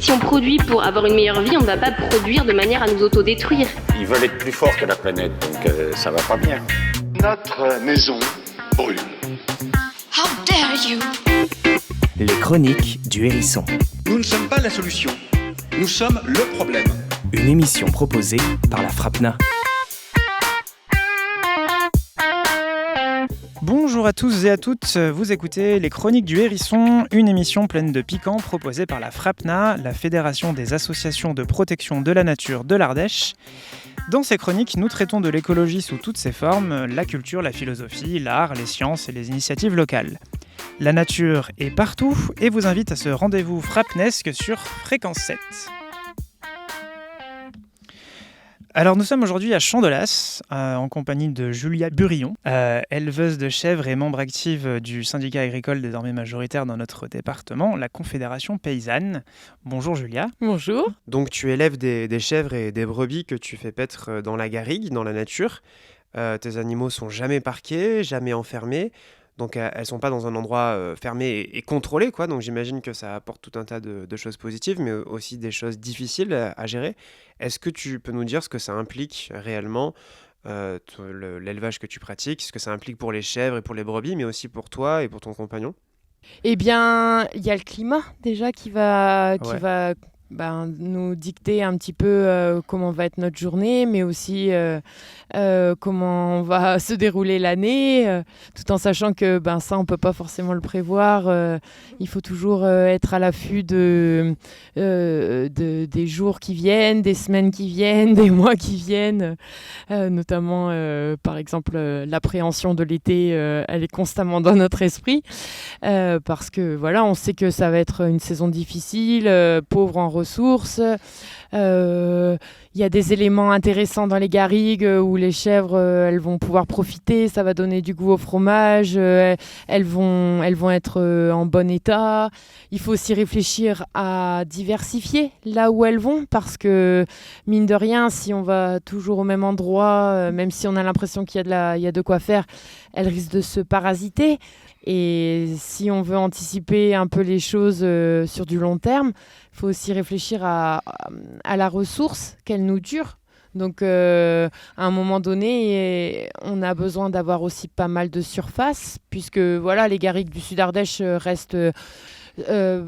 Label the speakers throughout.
Speaker 1: Si on produit pour avoir une meilleure vie, on ne va pas produire de manière à nous autodétruire.
Speaker 2: Ils veulent être plus forts que la planète, donc ça va pas bien.
Speaker 3: Notre maison brûle.
Speaker 4: How dare you!
Speaker 5: Les chroniques du Hérisson.
Speaker 6: Nous ne sommes pas la solution, nous sommes le problème.
Speaker 5: Une émission proposée par la FRAPNA.
Speaker 7: Bonjour à tous et à toutes, vous écoutez Les Chroniques du Hérisson, une émission pleine de piquants proposée par la FRAPNA, la Fédération des associations de protection de la nature de l'Ardèche. Dans ces chroniques, nous traitons de l'écologie sous toutes ses formes, la culture, la philosophie, l'art, les sciences et les initiatives locales. La nature est partout et vous invite à ce rendez-vous frapnesque sur Fréquence 7. Alors nous sommes aujourd'hui à Champ-de-Las, en compagnie de Julia Burillon, éleveuse de chèvres et membre active du syndicat agricole désormais majoritaire dans notre département, la Confédération Paysanne. Bonjour Julia.
Speaker 8: Bonjour.
Speaker 9: Donc tu élèves des chèvres et des brebis que tu fais paître dans la garrigue, dans la nature. Tes animaux sont jamais parqués, jamais enfermés. Donc elles sont pas dans un endroit fermé et contrôlé, quoi. Donc j'imagine que ça apporte tout un tas de choses positives, mais aussi des choses difficiles à gérer. Est-ce que tu peux nous dire ce que ça implique réellement, l'élevage que tu pratiques, ce que ça implique pour les chèvres et pour les brebis, mais aussi pour toi et pour ton compagnon ?
Speaker 8: Eh bien, il y a le climat déjà qui va nous dicter un petit peu comment va être notre journée, mais aussi comment va se dérouler l'année, tout en sachant que ça, on ne peut pas forcément le prévoir. Il faut toujours être à l'affût des jours qui viennent, des semaines qui viennent, des mois qui viennent, notamment, par exemple, l'appréhension de l'été, elle est constamment dans notre esprit, parce que voilà, on sait que ça va être une saison difficile, pauvre en ressources. Il y a des éléments intéressants dans les garrigues où les chèvres elles vont pouvoir profiter, ça va donner du goût au fromage, elles vont être en bon état. Il faut aussi réfléchir à diversifier là où elles vont, parce que mine de rien, si on va toujours au même endroit, même si on a l'impression qu'il y a de quoi faire, elles risquent de se parasiter. Et si on veut anticiper un peu les choses sur du long terme, il faut aussi réfléchir à la ressource qu'elle nous dure. Donc, à un moment donné, on a besoin d'avoir aussi pas mal de surface, puisque voilà, les garrigues du Sud-Ardèche restent...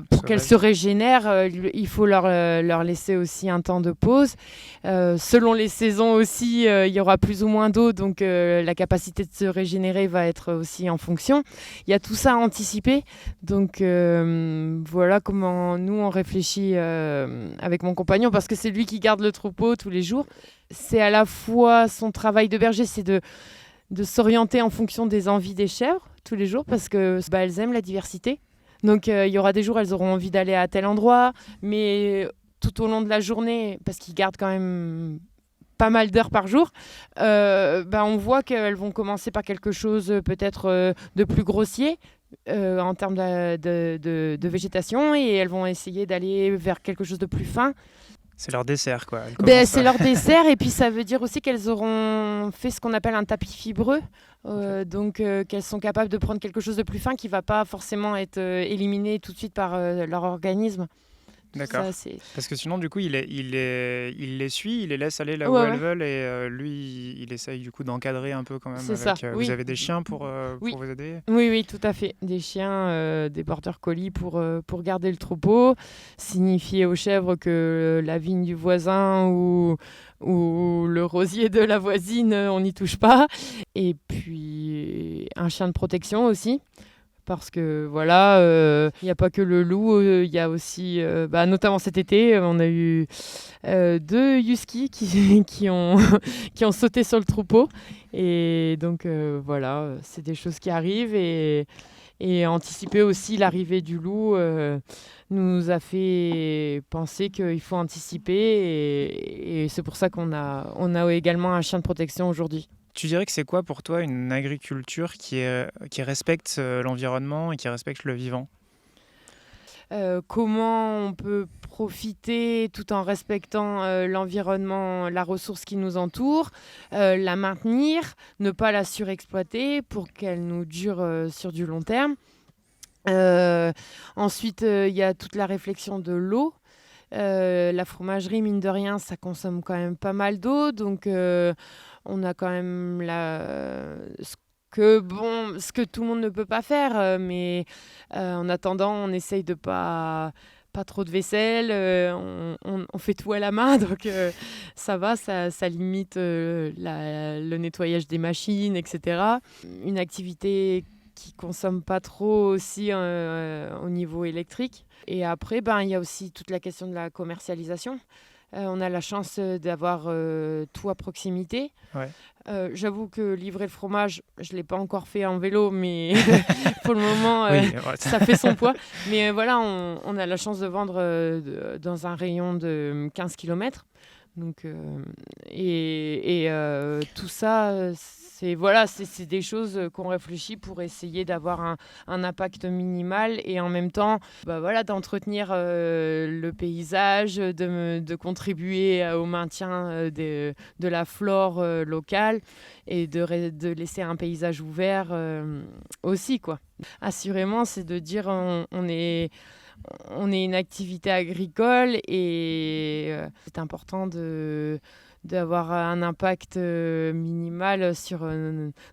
Speaker 8: pour qu'elles se régénèrent, il faut leur laisser aussi un temps de pause. Selon les saisons aussi, il y aura plus ou moins d'eau, donc la capacité de se régénérer va être aussi en fonction. Il y a tout ça à anticiper. Donc voilà comment nous on réfléchit avec mon compagnon, parce que c'est lui qui garde le troupeau tous les jours. C'est à la fois son travail de berger, c'est de s'orienter en fonction des envies des chèvres tous les jours, parce que elles aiment la diversité. Donc, il y aura des jours, elles auront envie d'aller à tel endroit, mais tout au long de la journée, parce qu'ils gardent quand même pas mal d'heures par jour, on voit qu'elles vont commencer par quelque chose peut-être de plus grossier en termes de végétation, et elles vont essayer d'aller vers quelque chose de plus fin.
Speaker 7: C'est leur dessert, quoi.
Speaker 8: C'est leur dessert, et puis ça veut dire aussi qu'elles auront fait ce qu'on appelle un tapis fibreux, donc qu'elles sont capables de prendre quelque chose de plus fin qui ne va pas forcément être éliminé tout de suite par leur organisme.
Speaker 7: D'accord.
Speaker 8: Ça,
Speaker 7: parce que sinon, du coup, il les suit, il les laisse aller là où elles veulent, et lui, il essaye du coup d'encadrer un peu quand même.
Speaker 8: C'est
Speaker 7: avec,
Speaker 8: ça.
Speaker 7: Vous avez des chiens pour vous aider ?
Speaker 8: Oui, tout à fait. Des chiens, des border collies pour garder le troupeau, signifier aux chèvres que la vigne du voisin ou le rosier de la voisine, on n'y touche pas. Et puis, un chien de protection aussi. Parce que voilà, il n'y a pas que le loup, il y a aussi, notamment cet été, on a eu 2 huskies qui ont sauté sur le troupeau. Et donc voilà, c'est des choses qui arrivent, et anticiper aussi l'arrivée du loup nous a fait penser qu'il faut anticiper, et c'est pour ça qu'on a également un chien de protection aujourd'hui.
Speaker 7: Tu dirais que c'est quoi pour toi une agriculture qui respecte l'environnement et qui respecte le vivant ?
Speaker 8: Comment on peut profiter tout en respectant l'environnement, la ressource qui nous entoure, la maintenir, ne pas la surexploiter pour qu'elle nous dure sur du long terme. Ensuite, il y a toute la réflexion de l'eau. La fromagerie, mine de rien, ça consomme quand même pas mal d'eau. Donc, on a quand même ce que tout le monde ne peut pas faire. Mais en attendant, on essaye de pas trop de vaisselle, on fait tout à la main, donc ça va, ça limite le nettoyage des machines, etc. Une activité qui consomme pas trop aussi au niveau électrique. Et après, il y a aussi toute la question de la commercialisation. On a la chance d'avoir tout à proximité.
Speaker 7: Ouais.
Speaker 8: J'avoue que livrer le fromage, je ne l'ai pas encore fait en vélo, mais pour le moment, ça fait son poids. Mais voilà, on a la chance de vendre dans un rayon de 15 km. Donc, tout ça, c'est des choses qu'on réfléchit pour essayer d'avoir un impact minimal et en même temps d'entretenir le paysage, de contribuer au maintien de la flore locale et de laisser un paysage ouvert aussi, quoi. Assurément, c'est de dire on est une activité agricole et c'est important d'avoir un impact minimal sur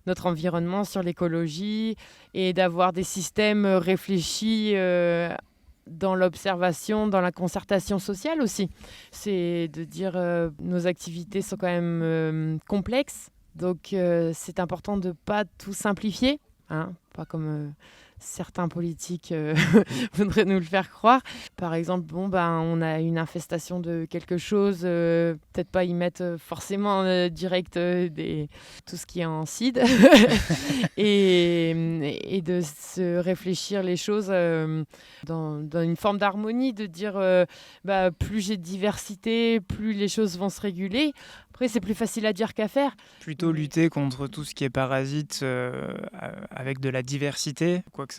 Speaker 8: notre environnement, sur l'écologie et d'avoir des systèmes réfléchis dans l'observation, dans la concertation sociale aussi. C'est de dire nos activités sont quand même complexes, donc c'est important de ne pas tout simplifier, hein, pas comme... certains politiques voudraient nous le faire croire. Par exemple, on a une infestation de quelque chose, peut-être pas y mettre forcément direct tout ce qui est en CID, et de se réfléchir les choses dans une forme d'harmonie, de dire plus j'ai de diversité, plus les choses vont se réguler. Après, c'est plus facile à dire qu'à faire.
Speaker 7: Plutôt lutter contre tout ce qui est parasite avec de la diversité, quoi que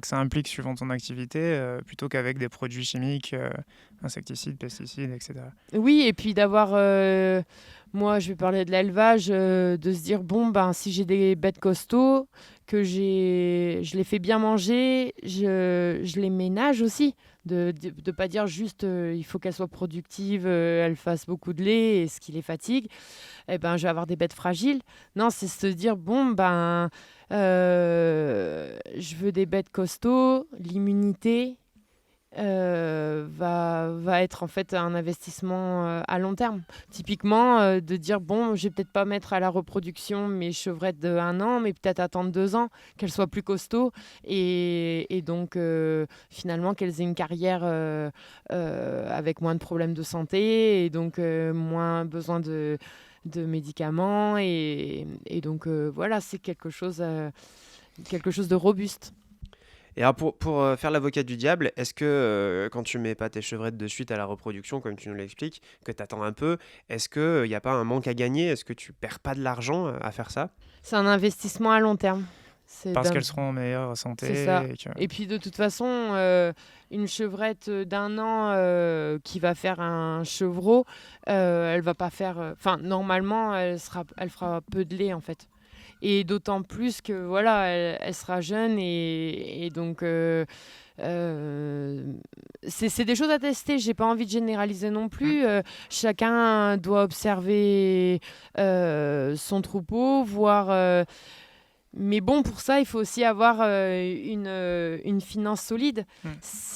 Speaker 7: ça implique suivant ton activité, plutôt qu'avec des produits chimiques, insecticides, pesticides, etc.
Speaker 8: Oui, et puis d'avoir... moi, je vais parler de l'élevage, de se dire, si j'ai des bêtes costauds, que je les fais bien manger, je les ménage aussi. De ne pas dire juste il faut qu'elles soient productives, elles fassent beaucoup de lait et ce qui les fatigue, je vais avoir des bêtes fragiles. Non, c'est se dire je veux des bêtes costauds, l'immunité va être en fait un investissement à long terme. Typiquement, de dire je vais peut-être pas mettre à la reproduction mes chevrettes de 1 an, mais peut-être attendre 2 ans, qu'elles soient plus costauds et donc finalement qu'elles aient une carrière avec moins de problèmes de santé et donc moins besoin de médicaments et donc c'est quelque chose de robuste.
Speaker 9: Et alors pour faire l'avocat du diable, est-ce que quand tu mets pas tes chevrettes de suite à la reproduction, comme tu nous l'expliques, que tu attends un peu, est-ce qu'il n'y a pas un manque à gagner? Est-ce que tu perds pas de l'argent à faire ça?
Speaker 8: C'est un investissement à long terme.
Speaker 7: Parce qu'elles seront en meilleure santé.
Speaker 8: C'est ça. Et puis de toute façon, une chevrette d'1 an qui va faire un chevreau, elle va pas faire... normalement, elle fera peu de lait en fait. Et d'autant plus que elle sera jeune et donc c'est des choses à tester. J'ai pas envie de généraliser non plus. Chacun doit observer son troupeau, voir. Mais pour ça, il faut aussi avoir une finance solide.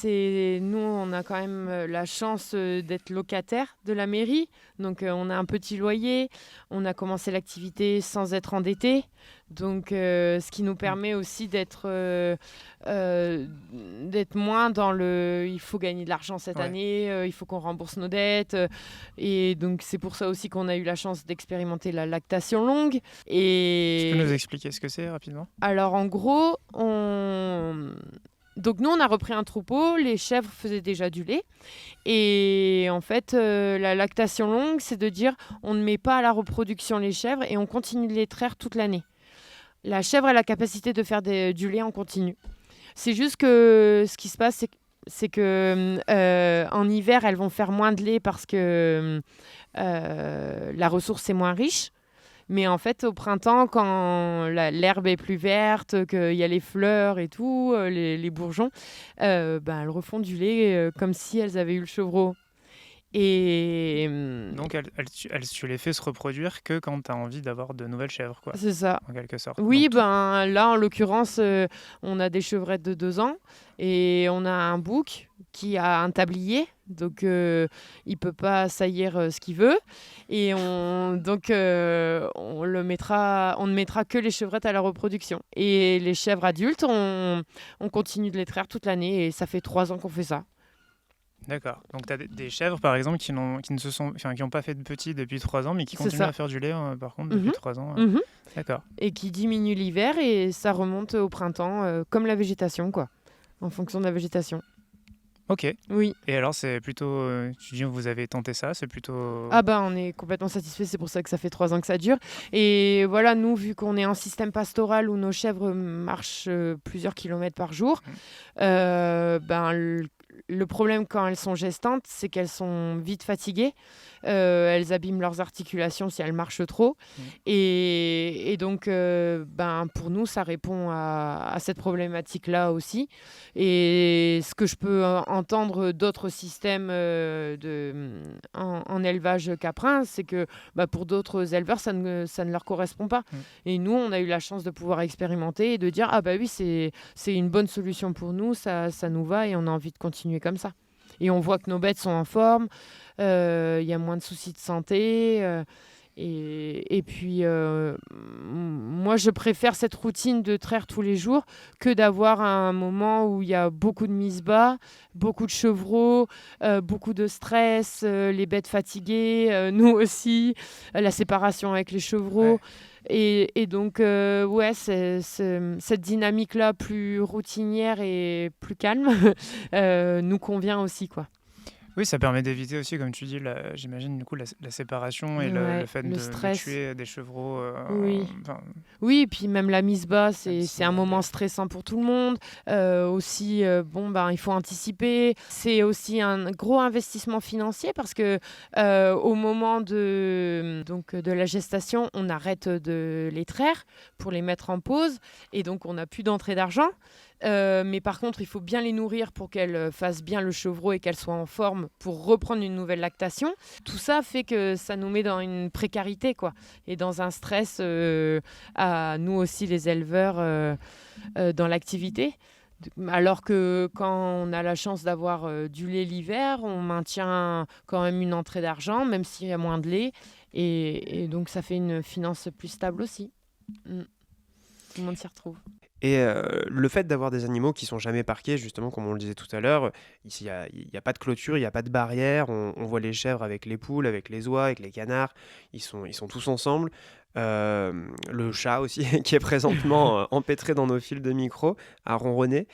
Speaker 8: Nous, on a quand même la chance d'être locataire de la mairie. Donc, on a un petit loyer. On a commencé l'activité sans être endetté. Donc, ce qui nous permet aussi d'être moins dans le « il faut gagner de l'argent cette année, il faut qu'on rembourse nos dettes ». Et donc, c'est pour ça aussi qu'on a eu la chance d'expérimenter la lactation longue. Et...
Speaker 7: Tu peux nous expliquer ce que c'est rapidement?
Speaker 8: Alors, en gros, donc nous, on a repris un troupeau, les chèvres faisaient déjà du lait. Et en fait, la lactation longue, c'est de dire on ne met pas à la reproduction les chèvres et on continue de les traire toute l'année. La chèvre a la capacité de faire du lait en continu. C'est juste que ce qui se passe, c'est que en hiver, elles vont faire moins de lait parce que la ressource est moins riche. Mais en fait, au printemps, quand l'herbe est plus verte, qu'il y a les fleurs et tout, les bourgeons, elles refont du lait comme si elles avaient eu le chevreau. Et
Speaker 7: Donc tu les fais se reproduire que quand tu as envie d'avoir de nouvelles chèvres, quoi,
Speaker 8: c'est ça.
Speaker 7: en quelque sorte.
Speaker 8: Oui,
Speaker 7: Donc,
Speaker 8: là, en l'occurrence, on a des chevrettes de 2 ans et on a un bouc qui a un tablier, donc il peut pas saillir ce qu'il veut. Et on ne mettra que les chevrettes à la reproduction. Et les chèvres adultes, on continue de les traire toute l'année et ça fait 3 ans qu'on fait ça.
Speaker 7: D'accord. Donc tu as des chèvres, par exemple, qui n'ont pas fait de petits depuis 3 ans, mais qui
Speaker 8: C'est
Speaker 7: continuent
Speaker 8: ça.
Speaker 7: à faire du lait, par contre, depuis 3 ans.
Speaker 8: Mhm.
Speaker 7: D'accord.
Speaker 8: Et qui diminue l'hiver et ça remonte au printemps, comme la végétation, quoi, en fonction de la végétation.
Speaker 7: Ok.
Speaker 8: Oui.
Speaker 7: Et alors, c'est plutôt... tu dis que vous avez tenté ça, c'est plutôt...
Speaker 8: Ah on est complètement satisfait, c'est pour ça que ça fait 3 ans que ça dure. Et voilà, nous, vu qu'on est en système pastoral où nos chèvres marchent plusieurs kilomètres par jour, le problème quand elles sont gestantes, c'est qu'elles sont vite fatiguées. Elles abîment leurs articulations si elles marchent trop. Et donc, pour nous, ça répond à cette problématique-là aussi. Et ce que je peux entendre d'autres systèmes en élevage caprin, c'est que pour d'autres éleveurs, ça ne leur correspond pas. Et nous, on a eu la chance de pouvoir expérimenter et de dire oui, c'est une bonne solution pour nous, ça nous va et on a envie de continuer comme ça. Et on voit que nos bêtes sont en forme, y a moins de soucis de santé. Et puis, moi, je préfère cette routine de traire tous les jours que d'avoir un moment où il y a beaucoup de mise bas, beaucoup de chevreaux, beaucoup de stress, les bêtes fatiguées, nous aussi, la séparation avec les chevreaux. Ouais. Et donc, c'est cette dynamique-là plus routinière et plus calme nous convient aussi, quoi.
Speaker 7: Oui, ça permet d'éviter aussi, comme tu dis, j'imagine, du coup, la séparation et le fait de tuer des chevreaux.
Speaker 8: Oui, et puis même la mise bas, c'est un moment stressant pour tout le monde. Aussi, il faut anticiper. C'est aussi un gros investissement financier parce que au moment de la gestation, on arrête de les traire pour les mettre en pause et donc on n'a plus d'entrée d'argent. Mais par contre, il faut bien les nourrir pour qu'elles fassent bien le chevreau et qu'elles soient en forme pour reprendre une nouvelle lactation. Tout ça fait que ça nous met dans une précarité, quoi, et dans un stress à nous aussi, les éleveurs, dans l'activité. Alors que quand on a la chance d'avoir du lait l'hiver, on maintient quand même une entrée d'argent, même s'il y a moins de lait. Et donc, ça fait une finance plus stable aussi. Tout le monde s'y retrouve.
Speaker 9: Et le fait d'avoir des animaux qui sont jamais parqués, justement, comme on le disait tout à l'heure, ici, il n'y a pas de clôture, il n'y a pas de barrière. On voit les chèvres avec les poules, avec les oies, avec les canards. Ils sont tous ensemble. Le chat aussi, qui est présentement empêtré dans nos fils de micro, à ronronner.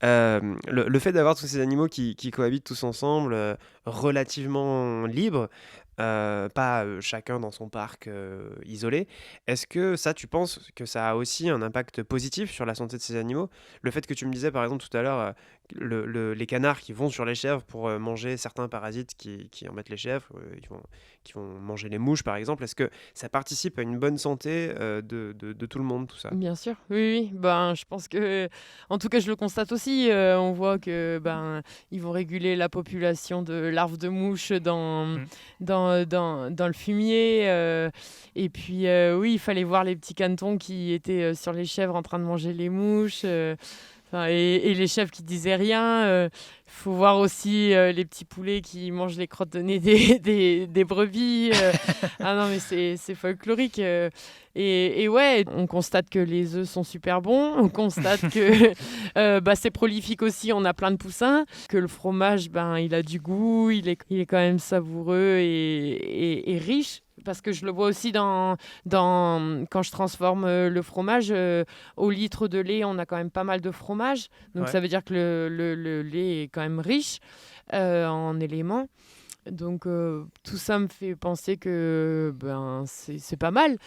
Speaker 9: Le fait d'avoir tous ces animaux qui cohabitent tous ensemble, relativement libres, pas chacun dans son parc isolé. Est-ce que ça, tu penses que ça a aussi un impact positif sur la santé de ces animaux? Le fait que tu me disais par exemple tout à l'heure, les canards qui vont sur les chèvres pour manger certains parasites qui embêtent les chèvres, qui vont manger les mouches par exemple, est-ce que ça participe à une bonne santé de tout le monde, tout ça?
Speaker 8: Bien sûr, oui. Je pense que, en tout cas, je le constate aussi. On voit que ils vont réguler la population de larves de mouches dans le fumier. Et puis, il fallait voir les petits canetons qui étaient sur les chèvres en train de manger les mouches. Et les chèvres qui disaient rien. Faut voir aussi les petits poulets qui mangent les crottes de nez des brebis. Ah non, mais c'est folklorique. Et ouais, on constate que les œufs sont super bons. On constate que c'est prolifique aussi. On a plein de poussins. Que le fromage, il a du goût. Il est quand même savoureux et riche. Parce que je le vois aussi quand je transforme le fromage, au litre de lait, on a quand même pas mal de fromage. Donc ça veut dire que le lait est quand même riche en éléments. Donc tout ça me fait penser que c'est pas mal.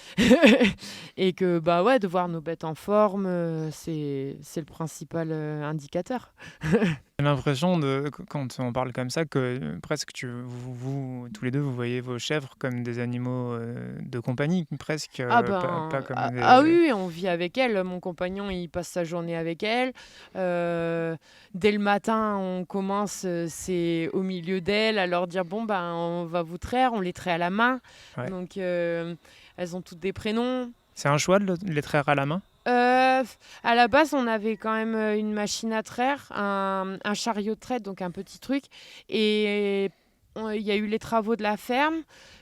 Speaker 8: Et que de voir nos bêtes en forme, c'est le principal indicateur.
Speaker 7: J'ai l'impression, quand on parle comme ça, que presque vous, tous les deux, vous voyez vos chèvres comme des animaux de compagnie, presque, pas comme des...
Speaker 8: Oui, on vit avec elles. Mon compagnon, il passe sa journée avec elles. Dès le matin, on commence, c'est au milieu d'elles, à leur dire, on va vous traire, on les traite à la main.
Speaker 7: Ouais.
Speaker 8: Donc, elles ont toutes des prénoms.
Speaker 7: C'est un choix de les traire à la main ?
Speaker 8: À la base, on avait quand même une machine à traire, un chariot de traite, donc un petit truc. Et il y a eu les travaux de la ferme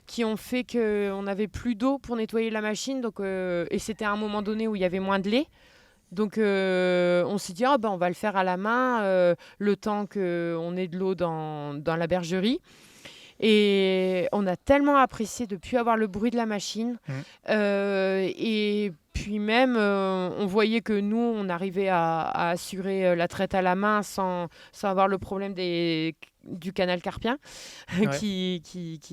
Speaker 8: qui ont fait qu'on n'avait plus d'eau pour nettoyer la machine. Donc, et c'était à un moment donné où il y avait moins de lait. Donc, on s'est dit, on va le faire à la main le temps qu'on ait de l'eau dans la bergerie. Et on a tellement apprécié de ne plus avoir le bruit de la machine. Et puis même, on voyait que nous, on arrivait à assurer la traite à la main sans avoir le problème du canal carpien qui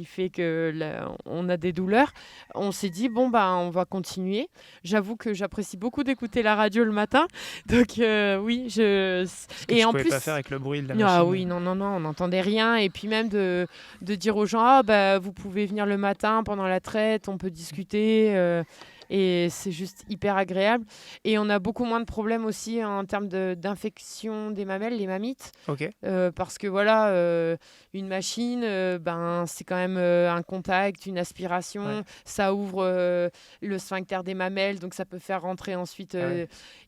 Speaker 8: fait qu'on a des douleurs. On s'est dit, on va continuer. J'avoue que j'apprécie beaucoup d'écouter la radio le matin. Donc oui,
Speaker 7: et en plus, pas faire avec le bruit de la machine.
Speaker 8: Ah oui, non, on n'entendait rien. Et puis même de dire aux gens, vous pouvez venir le matin pendant la traite, on peut discuter. Et c'est juste hyper agréable. Et on a beaucoup moins de problèmes aussi en termes d'infection des mamelles, les mammites.
Speaker 7: Ok.
Speaker 8: Parce que voilà, une machine, c'est quand même un contact, une aspiration. Ouais. Ça ouvre le sphincter des mamelles, donc ça peut faire rentrer ensuite.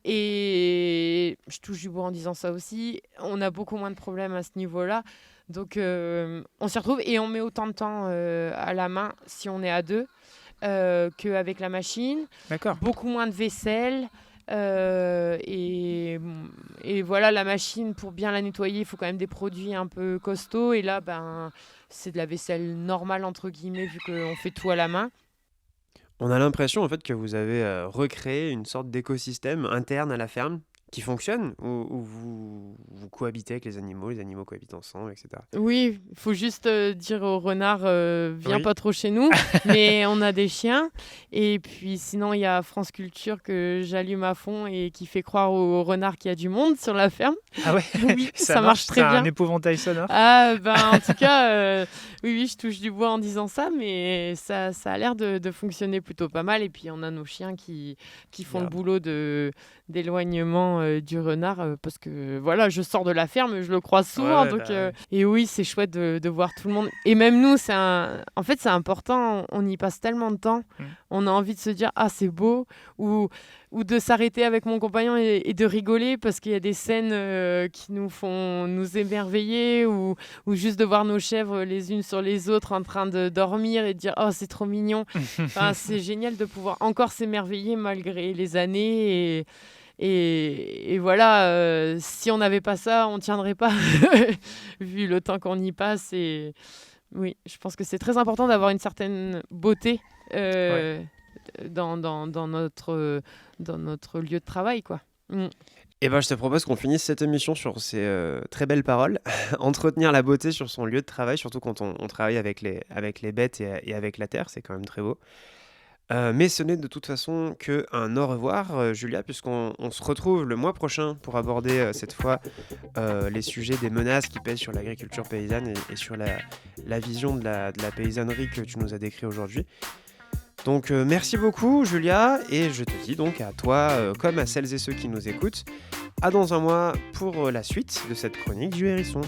Speaker 8: Et je touche du bois en disant ça aussi. On a beaucoup moins de problèmes à ce niveau-là. Donc on s'y retrouve et on met autant de temps à la main si on est à deux. Qu'avec la machine.
Speaker 7: D'accord.
Speaker 8: Beaucoup moins de vaisselle. Et voilà, la machine, pour bien la nettoyer, il faut quand même des produits un peu costauds. Et là, c'est de la vaisselle normale, entre guillemets, vu qu'on fait tout à la main.
Speaker 9: On a l'impression en fait que vous avez recréé une sorte d'écosystème interne à la ferme qui fonctionne, où vous cohabitez avec les animaux cohabitent ensemble, etc.
Speaker 8: Oui, il faut juste dire au renard, viens pas trop chez nous, mais on a des chiens. Et puis sinon, il y a France Culture que j'allume à fond et qui fait croire aux renards qu'il y a du monde sur la ferme.
Speaker 7: Ah ouais.
Speaker 8: Oui, ça marche très bien.
Speaker 7: C'est un épouvantail sonore.
Speaker 8: En tout cas, oui, je touche du bois en disant ça, mais ça a l'air de fonctionner plutôt pas mal. Et puis on a nos chiens qui font le boulot d'éloignement du renard, parce que voilà, je sors de la ferme, je le croise souvent, et oui, c'est chouette de voir tout le monde. Et même nous, en fait, c'est important, on y passe tellement de temps, on a envie de se dire c'est beau, ou de s'arrêter avec mon compagnon et de rigoler parce qu'il y a des scènes qui nous font nous émerveiller, ou juste de voir nos chèvres les unes sur les autres en train de dormir et de dire c'est trop mignon. C'est génial de pouvoir encore s'émerveiller malgré les années. Et voilà, si on n'avait pas ça, on ne tiendrait pas, vu le temps qu'on y passe. Et oui, je pense que c'est très important d'avoir une certaine beauté dans notre lieu de travail, quoi.
Speaker 9: Et je te propose qu'on finisse cette émission sur ces très belles paroles. Entretenir la beauté sur son lieu de travail, surtout quand on travaille avec les bêtes et avec la terre, c'est quand même très beau. Mais ce n'est de toute façon qu'un au revoir, Julia, puisqu'on se retrouve le mois prochain pour aborder cette fois les sujets des menaces qui pèsent sur l'agriculture paysanne et sur la vision de la paysannerie que tu nous as décrit aujourd'hui. Donc merci beaucoup, Julia, et je te dis donc à toi, comme à celles et ceux qui nous écoutent, à dans un mois pour la suite de cette chronique du Hérisson.